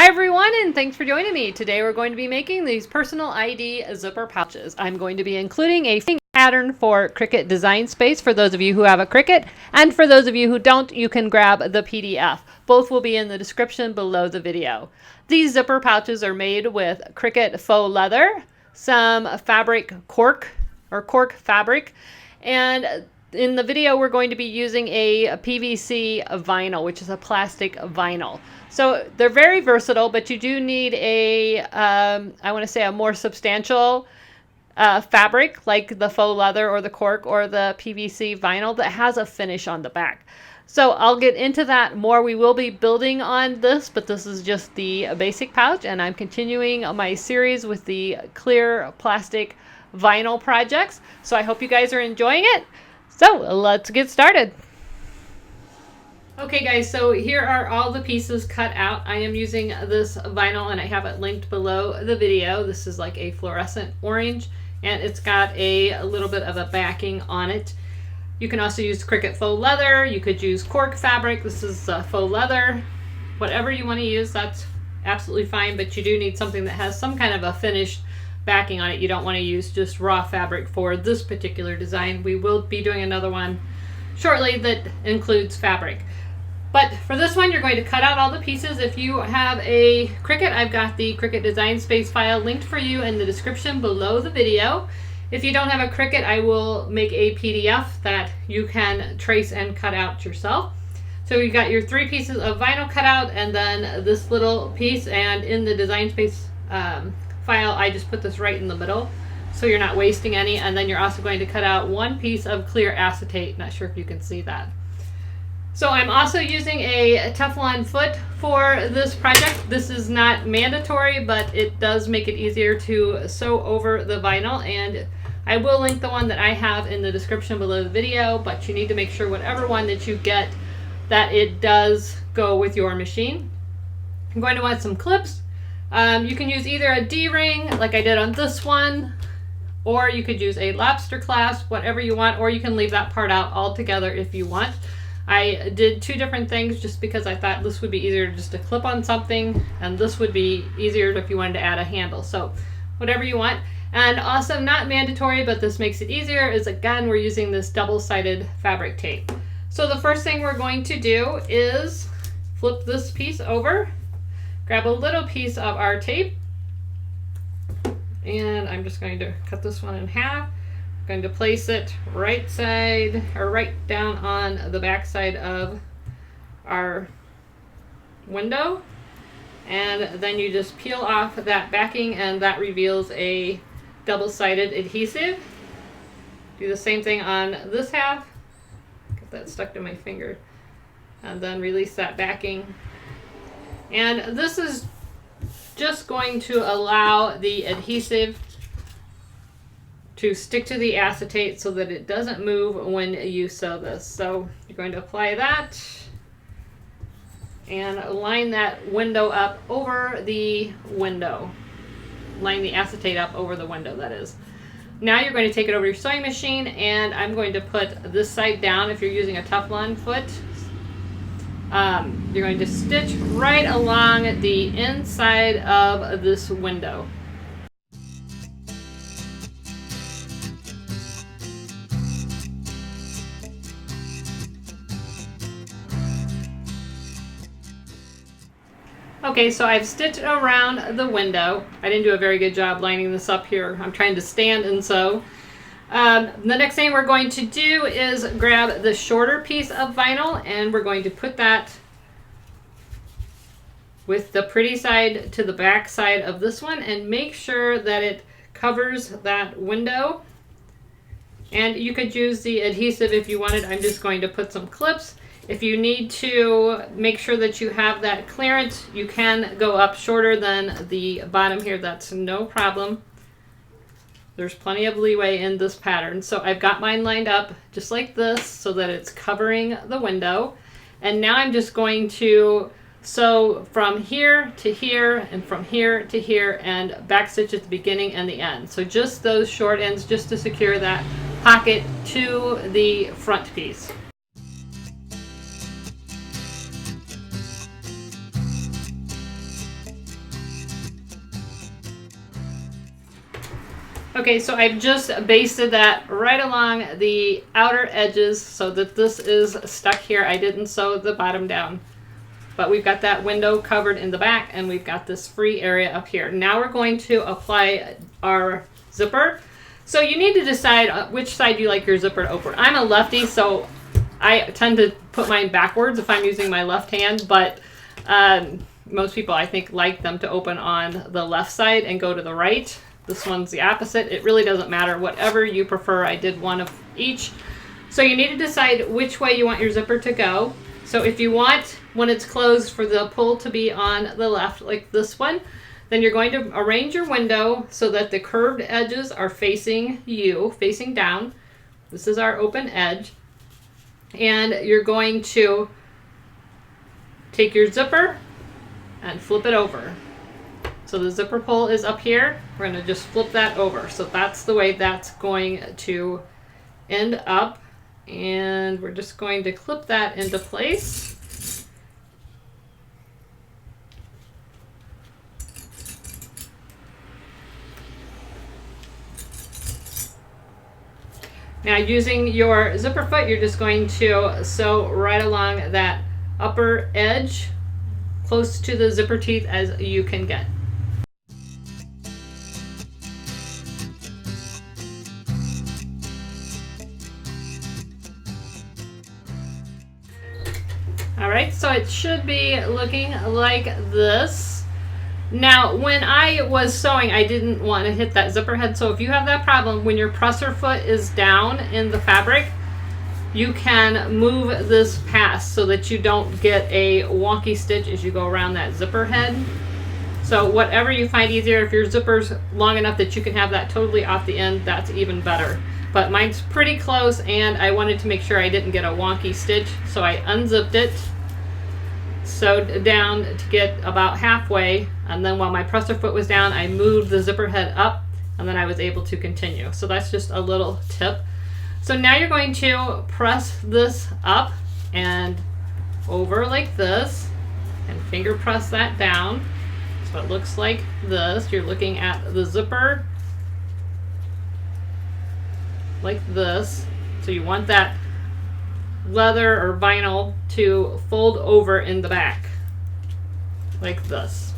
Hi everyone, and thanks for joining me. Today we're going to be making these personal ID zipper pouches. I'm going to be including a pattern for Cricut Design Space for those of you who have a Cricut, and for those of you who don't, you can grab the PDF. Both will be in the description below the video. These zipper pouches are made with Cricut faux leather, some fabric cork fabric, and in the video we're going to be using a PVC vinyl, which is a plastic vinyl. So they're very versatile, but you do need a, I want to say a more substantial fabric like the faux leather or the cork or the PVC vinyl that has a finish on the back. So I'll get into that more. We will be building on this, but this is just the basic pouch, and I'm continuing my series with the clear plastic vinyl projects. So I hope you guys are enjoying it. So let's get started. Okay guys, so here are all the pieces cut out. I am using this vinyl and I have it linked below the video. This is like a fluorescent orange and it's got a little bit of a backing on it. You can also use Cricut faux leather. You could use cork fabric. This is faux leather. Whatever you want to use, that's absolutely fine, but you do need something that has some kind of a finished backing on it. You don't want to use just raw fabric for this particular design. We will be doing another one shortly that includes fabric. But for this one, you're going to cut out all the pieces. If you have a Cricut, I've got the Cricut Design Space file linked for you in the description below the video. If you don't have a Cricut, I will make a PDF that you can trace and cut out yourself. So you got your 3 pieces of vinyl cut out and then this little piece, and in the Design Space file, I just put this right in the middle so you're not wasting any. And then you're also going to cut out 1 piece of clear acetate. Not sure if you can see that. So I'm also using a Teflon foot for this project. This is not mandatory, but it does make it easier to sew over the vinyl, and I will link the one that I have in the description below the video, but you need to make sure whatever one that you get that it does go with your machine. I'm going to want some clips. You can use either a D-ring like I did on this one, or you could use a lobster clasp, whatever you want, or you can leave that part out altogether if you want. I did 2 different things just because I thought this would be easier just to clip on something, and this would be easier if you wanted to add a handle. So whatever you want. And also not mandatory, but this makes it easier, is again we're using this double-sided fabric tape. So the first thing we're going to do is flip this piece over, grab a little piece of our tape, and I'm just going to cut this one in half. Going to place it right side or right down on the back side of our window, and then you just peel off that backing and that reveals a double-sided adhesive. Do the same thing on this half. Get that stuck to my finger, and then release that backing. And this is just going to allow the adhesive to stick to the acetate so that it doesn't move when you sew this. So you're going to apply that and line that window up over the window. Line the acetate up over the window, that is. Now you're going to take it over your sewing machine, and I'm going to put this side down. If you're using a Teflon foot, you're going to stitch right along the inside of this window. Okay, so I've stitched around the window. I didn't do a very good job lining this up here. I'm trying to stand and sew. The next thing we're going to do is grab the shorter piece of vinyl, and we're going to put that with the pretty side to the back side of this one and make sure that it covers that window. And you could use the adhesive if you wanted. I'm just going to put some clips. If you need to make sure that you have that clearance, you can go up shorter than the bottom here. That's no problem. There's plenty of leeway in this pattern. So I've got mine lined up just like this so that it's covering the window. And now I'm just going to sew from here to here and from here to here and backstitch at the beginning and the end. So just those short ends just to secure that pocket to the front piece. Okay, so I've just basted that right along the outer edges so that this is stuck here. I didn't sew the bottom down. But we've got that window covered in the back, and we've got this free area up here. Now we're going to apply our zipper. So you need to decide which side you like your zipper to open. I'm a lefty, so I tend to put mine backwards if I'm using my left hand, but most people, I think, like them to open on the left side and go to the right. This one's the opposite. It really doesn't matter. Whatever you prefer, I did one of each. So you need to decide which way you want your zipper to go. So if you want, when it's closed, for the pull to be on the left, like this one, then you're going to arrange your window so that the curved edges are facing you, facing down. This is our open edge. And you're going to take your zipper and flip it over. So the zipper pull is up here. We're going to just flip that over. So that's the way that's going to end up. And we're just going to clip that into place. Now, using your zipper foot, you're just going to sew right along that upper edge, close to the zipper teeth as you can get. All right, so it should be looking like this. Now, when I was sewing, I didn't want to hit that zipper head. So if you have that problem, when your presser foot is down in the fabric, you can move this past so that you don't get a wonky stitch as you go around that zipper head. So whatever you find easier, if your zipper's long enough that you can have that totally off the end, that's even better. But mine's pretty close, and I wanted to make sure I didn't get a wonky stitch, so I unzipped it, sewed down to get about halfway, and then while my presser foot was down, I moved the zipper head up, and then I was able to continue. So that's just a little tip. So now you're going to press this up and over like this, and finger press that down. So it looks like this. You're looking at the zipper like this. So you want that leather or vinyl to fold over in the back like this.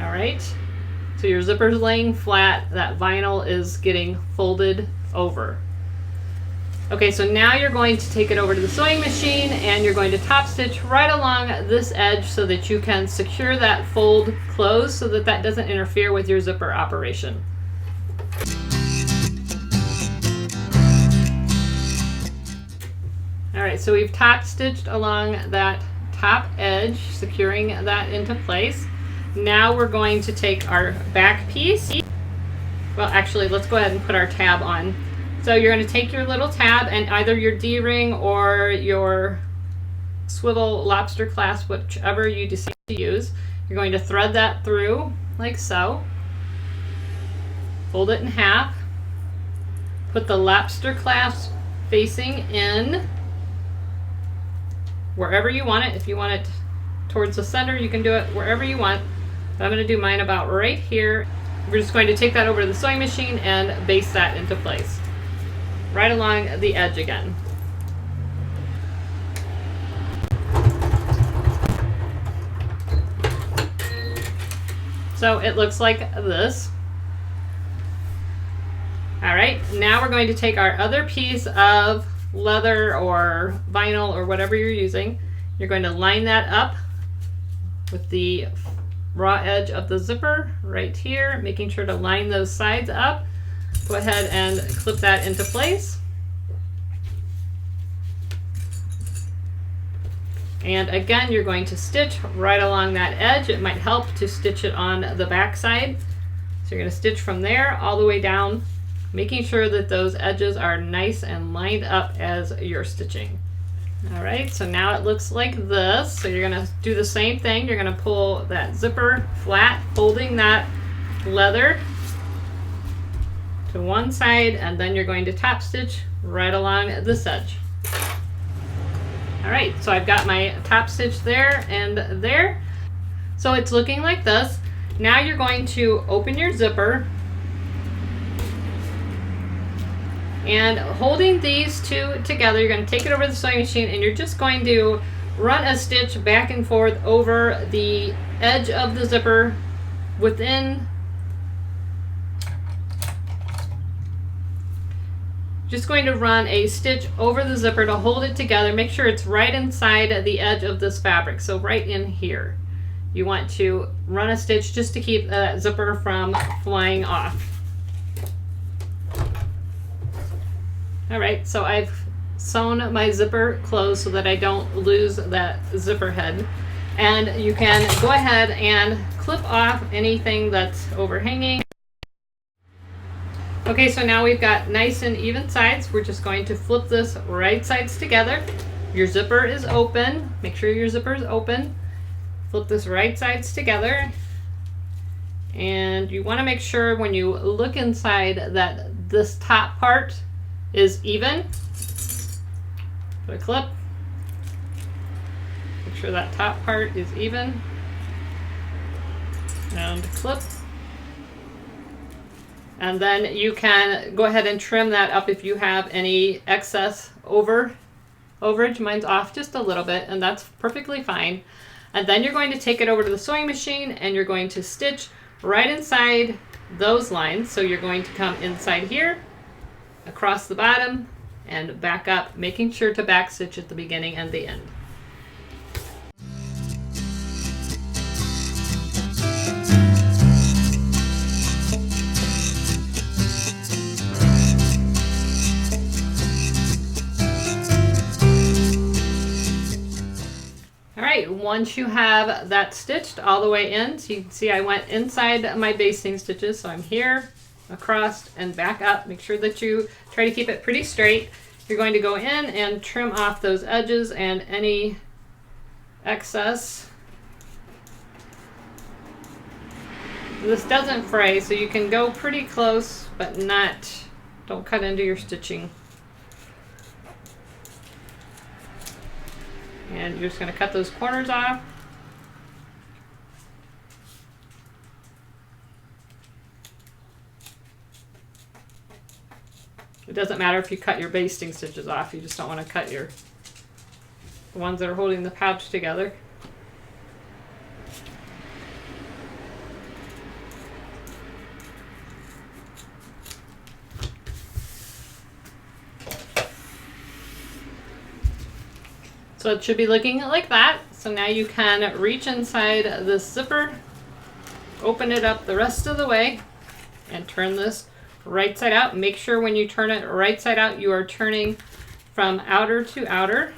All right, so your zipper's laying flat, that vinyl is getting folded over. Okay, so now you're going to take it over to the sewing machine and you're going to top stitch right along this edge so that you can secure that fold closed so that that doesn't interfere with your zipper operation. All right, so we've top stitched along that top edge, securing that into place. Now we're going to take our back piece. Well, actually, let's go ahead and put our tab on. So you're going to take your little tab and either your D-ring or your swivel lobster clasp, whichever you decide to use, you're going to thread that through like so. Fold it in half. Put the lobster clasp facing in wherever you want it. If you want it towards the center, you can do it wherever you want. But I'm going to do mine about right here. We're just going to take that over to the sewing machine and baste that into place. Right along the edge again. So it looks like this. All right, now we're going to take our other piece of leather or vinyl or whatever you're using. You're going to line that up with the raw edge of the zipper right here, making sure to line those sides up. Go ahead and clip that into place. And again, you're going to stitch right along that edge. It might help to stitch it on the back side. So you're going to stitch from there all the way down, making sure that those edges are nice and lined up as you're stitching. All right, so now it looks like this. So you're going to do the same thing. You're going to pull that zipper flat, holding that leather to one side, and then you're going to top stitch right along this edge. All right, so I've got my top stitch there and there. So it's looking like this. Now you're going to open your zipper And holding these two together, you're going to take it over the sewing machine and you're just going to run a stitch back and forth over the edge of the zipper within. Just going to run a stitch over the zipper to hold it together. Make sure it's right inside the edge of this fabric, so right in here. You want to run a stitch just to keep that zipper from flying off. All right, so I've sewn my zipper closed so that I don't lose that zipper head. And you can go ahead and clip off anything that's overhanging. Okay, so now we've got nice and even sides. We're just going to flip this right sides together. Your zipper is open. Make sure your zipper is open. Flip this right sides together. And you want to make sure when you look inside that this top part is even. Put a clip. Make sure that top part is even. And clip. And then you can go ahead and trim that up if you have any excess overage. Mine's off just a little bit, and that's perfectly fine. And then you're going to take it over to the sewing machine and you're going to stitch right inside those lines. So you're going to come inside here, across the bottom, and back up, making sure to back stitch at the beginning and the end. Once you have that stitched all the way in, so you can see I went inside my basting stitches, so I'm here, across, and back up. Make sure that you try to keep it pretty straight. You're going to go in and trim off those edges and any excess. This doesn't fray, so you can go pretty close, but don't cut into your stitching. And you're just going to cut those corners off. It doesn't matter if you cut your basting stitches off, you just don't want to cut the ones that are holding the pouch together. So it should be looking like that. So now you can reach inside this zipper, open it up the rest of the way, and turn this right side out. Make sure when you turn it right side out, you are turning from outer to outer.